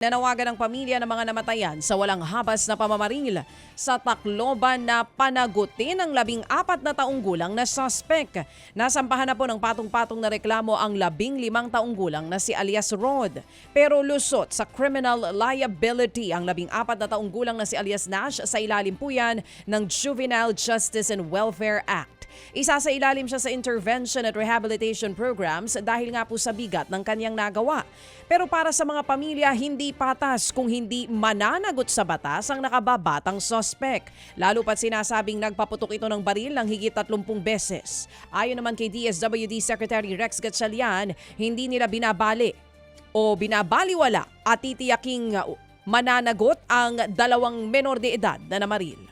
Nanawagan ng pamilya ng mga namatayan sa walang habas na pamamaril sa Tacloban na panagutin ang 14 na taong gulang na suspect. Nasampahan na po ng patong-patong na reklamo ang 15 taong gulang na si alias Rod. Pero lusot sa criminal liability ang 14 na taong gulang na si alias Nash sa ilalim po yan ng Juvenile Justice and Welfare Act. Isa sa ilalim siya sa intervention at rehabilitation programs dahil nga po sa bigat ng kanyang nagawa. Pero para sa mga pamilya, hindi patas kung hindi mananagot sa batas ang nakababatang suspect. Lalo pat sinasabing nagpaputok ito ng baril ng higit 30 beses. Ayon naman kay DSWD Secretary Rex Gatchalian, hindi nila binabali o binabaliwala at titiyaking mananagot ang 2 menor de edad na namaril.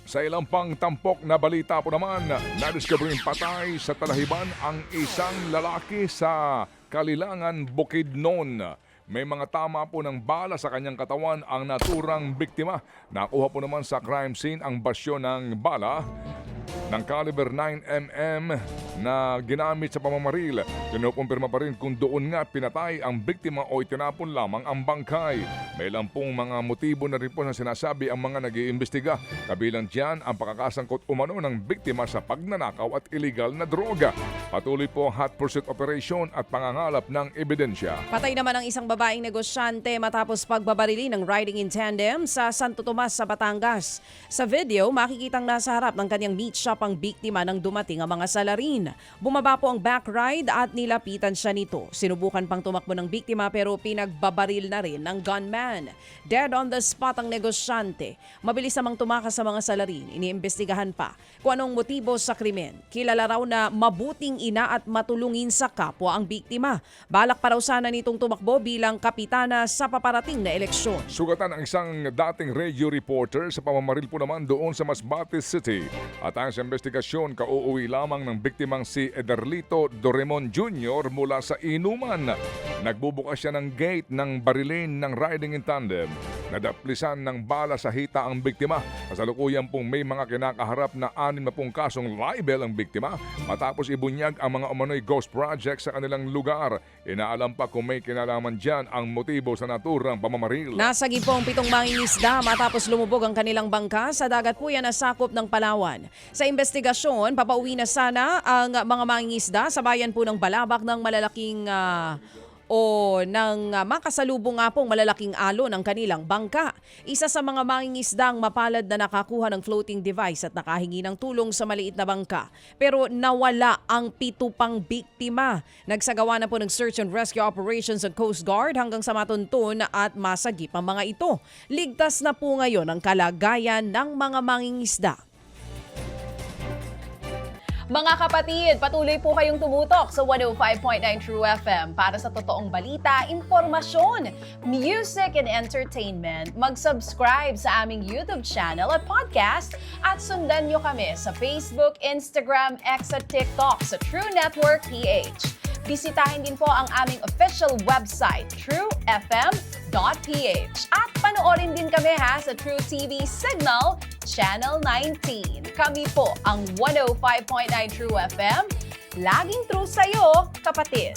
Sa ilang pang tampok na balita po naman, nadiskobring patay sa Talahiban ang isang lalaki sa Kalilangan, Bukidnon. May mga tama po ng bala sa kanyang katawan ang naturang biktima. Nakuha po naman sa crime scene ang basyo ng bala ng caliber 9mm na ginamit sa pamamaril. Kinukumpirma pa rin kung doon nga pinatay ang biktima o itinapon lamang ang bangkay. May ilang pong mga motibo na rin po na sinasabi ang mga nag-iimbestiga. Kabilang dyan ang pakakasangkot umano ng biktima sa pagnanakaw at illegal na droga. Patuloy po ang hot pursuit operation at pangangalap ng ebidensya. Patay naman ang isang babaeng negosyante matapos pagbabarili ng riding in tandem sa Santo Tomas sa Batangas. Sa video, makikitang nasa harap ng kanyang meat shop ang biktima nang dumating ang mga salarin. Bumaba po ang back ride at nilapitan siya nito. Sinubukan pang tumakbo ng biktima pero pinagbabaril na rin ng gunman. Dead on the spot ang negosyante. Mabilis namang tumakas sa mga salarin. Iniimbestigahan pa kung anong motibo sa krimen. Kilala raw na mabuting ina at matulungin sa kapwa ang biktima. Balak pa raw sana nitong tumakbo bilang kapitana sa paparating na eleksyon. Sugatan ang isang dating radio reporter sa pamamaril po naman doon sa Masbate City. At ang sa investigasyon, kauuwi lamang ng biktimang si Ederlito Doremon Jr. mula sa inuman. Nagbubukas siya ng gate ng barilin ng riding in tandem. Nadaplisan ng bala sa hita ang biktima. Kasalukuyan pong may mga kinakaharap na 60 kasong libel ang biktima matapos ibunyag ang mga umano'y ghost project sa kanilang lugar. Inaalam pa kung may kinalaman dyan ang motibo sa naturang pamamaril. Nasagi po ang 7 mangingisda matapos lumubog ang kanilang bangka sa dagat po yan na sakop ng Palawan. Sa investigasyon, papauwi na sana ang mga mangingisda sa bayan po ng Balabak ng malalaking makasalubong nga pong malalaking alon ng kanilang bangka. Isa sa mga mangingisdang mapalad na nakakuha ng floating device at nakahingi ng tulong sa maliit na bangka. Pero nawala ang 7 pang biktima. Nagsagawa na po ng search and rescue operations ng Coast Guard hanggang sa matuntun at masagip ang mga ito. Ligtas na po ngayon ang kalagayan ng mga mangingisda. Mga kapatid, patuloy po kayong tumutok sa 105.9 True FM para sa totoong balita, impormasyon, music and entertainment. Mag-subscribe sa aming YouTube channel at podcast at sundan nyo kami sa Facebook, Instagram, X at TikTok sa True Network PH. Bisitahin din po ang aming official website, truefm.ph. At panoorin din kami sa True TV Signal, Channel 19. Kami po ang 105.9 True FM. Laging true sa'yo, kapatid.